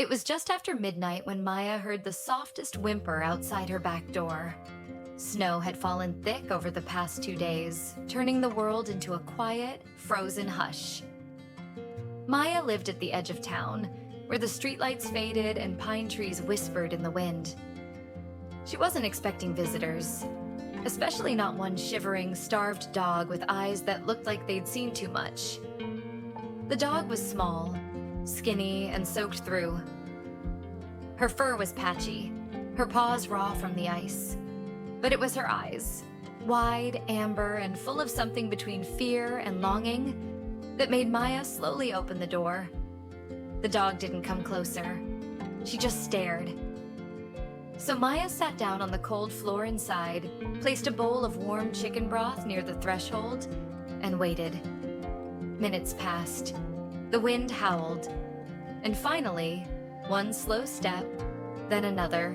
It was just after midnight when Maya heard the softest whimper outside her back door. Snow had fallen thick over the past 2 days, turning the world into a quiet, frozen hush. Maya lived at the edge of town, where the streetlights faded and pine trees whispered in the wind. She wasn't expecting visitors, especially not one shivering, starved dog with eyes that looked like they'd seen too much. The dog was small, skinny, and soaked through. Her fur was patchy, her paws raw from the ice. But it was her eyes, wide, amber, and full of something between fear and longing, that made Maya slowly open the door. The dog didn't come closer. She just stared. So Maya sat down on the cold floor inside, placed a bowl of warm chicken broth near the threshold, and waited. Minutes passed. The wind howled. And finally, one slow step, then another,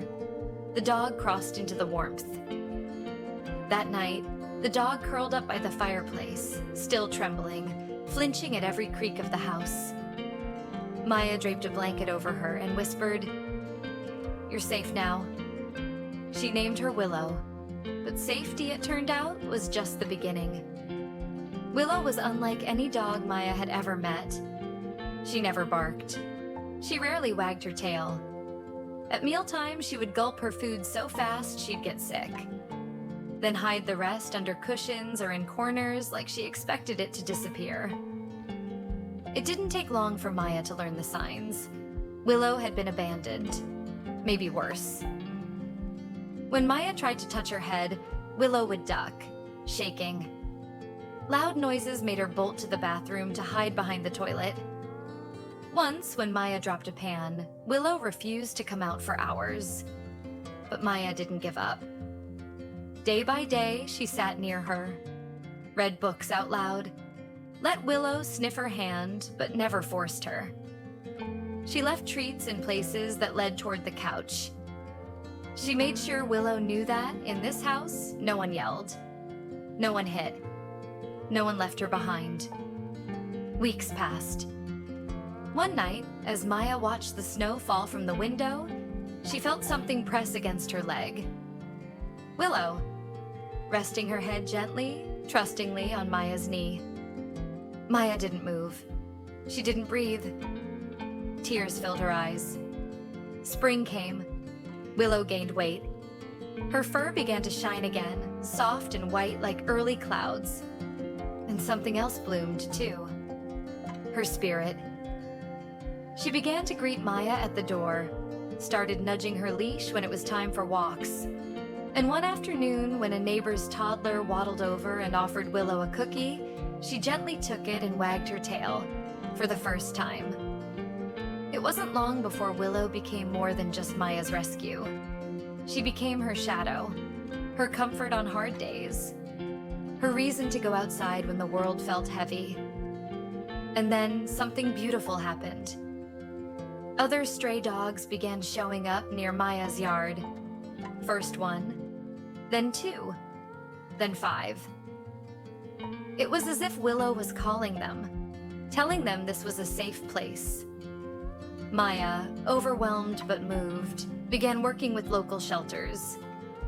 the dog crossed into the warmth. That night, the dog curled up by the fireplace, still trembling, flinching at every creak of the house. Maya draped a blanket over her and whispered, "You're safe now." She named her Willow, but safety, it turned out, was just the beginning. Willow was unlike any dog Maya had ever met. She never barked. She rarely wagged her tail. At mealtime, she would gulp her food so fast she'd get sick, then hide the rest under cushions or in corners like she expected it to disappear. It didn't take long for Maya to learn the signs. Willow had been abandoned, maybe worse. When Maya tried to touch her head, Willow would duck, shaking. Loud noises made her bolt to the bathroom to hide behind the toilet. Once, when Maya dropped a pan, Willow refused to come out for hours. But Maya didn't give up. Day by day, she sat near her, read books out loud, let Willow sniff her hand, but never forced her. She left treats in places that led toward the couch. She made sure Willow knew that, in this house, no one yelled. No one hit. No one left her behind. Weeks passed. One night, as Maya watched the snow fall from the window, she felt something press against her leg. Willow, resting her head gently, trustingly on Maya's knee. Maya didn't move. She didn't breathe. Tears filled her eyes. Spring came. Willow gained weight. Her fur began to shine again, soft and white like early clouds. And something else bloomed, too. Her spirit. She began to greet Maya at the door, started nudging her leash when it was time for walks. And one afternoon, when a neighbor's toddler waddled over and offered Willow a cookie, she gently took it and wagged her tail, for the first time. It wasn't long before Willow became more than just Maya's rescue. She became her shadow, her comfort on hard days, her reason to go outside when the world felt heavy. And then something beautiful happened. Other stray dogs began showing up near Maya's yard. First one, then two, then 5. It was as if Willow was calling them, telling them this was a safe place. Maya, overwhelmed but moved, began working with local shelters,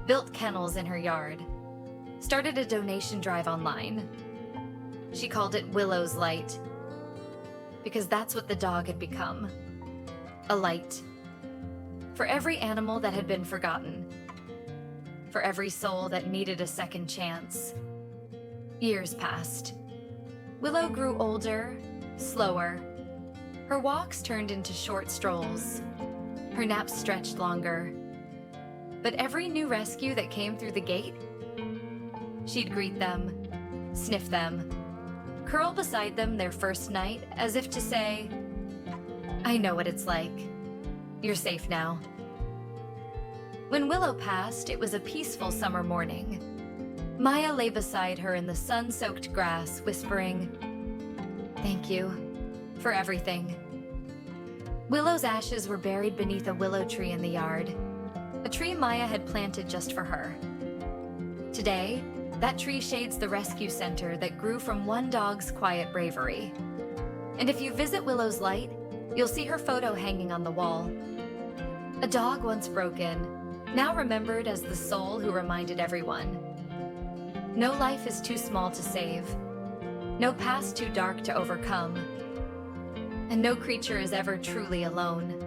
built kennels in her yard, started a donation drive online. She called it Willow's Light, because that's what the dog had become. A light. For every animal that had been forgotten. For every soul that needed a second chance. Years passed. Willow grew older, slower. Her walks turned into short strolls. Her naps stretched longer. But every new rescue that came through the gate, she'd greet them, sniff them, curl beside them their first night as if to say, "I know what it's like. You're safe now." When Willow passed, it was a peaceful summer morning. Maya lay beside her in the sun-soaked grass, whispering, "Thank you for everything." Willow's ashes were buried beneath a willow tree in the yard, a tree Maya had planted just for her. Today, that tree shades the rescue center that grew from one dog's quiet bravery. And if you visit Willow's Light, You'll see her photo hanging on the wall. A dog once broken, now remembered as the soul who reminded everyone. No life is too small to save, no past too dark to overcome, and no creature is ever truly alone.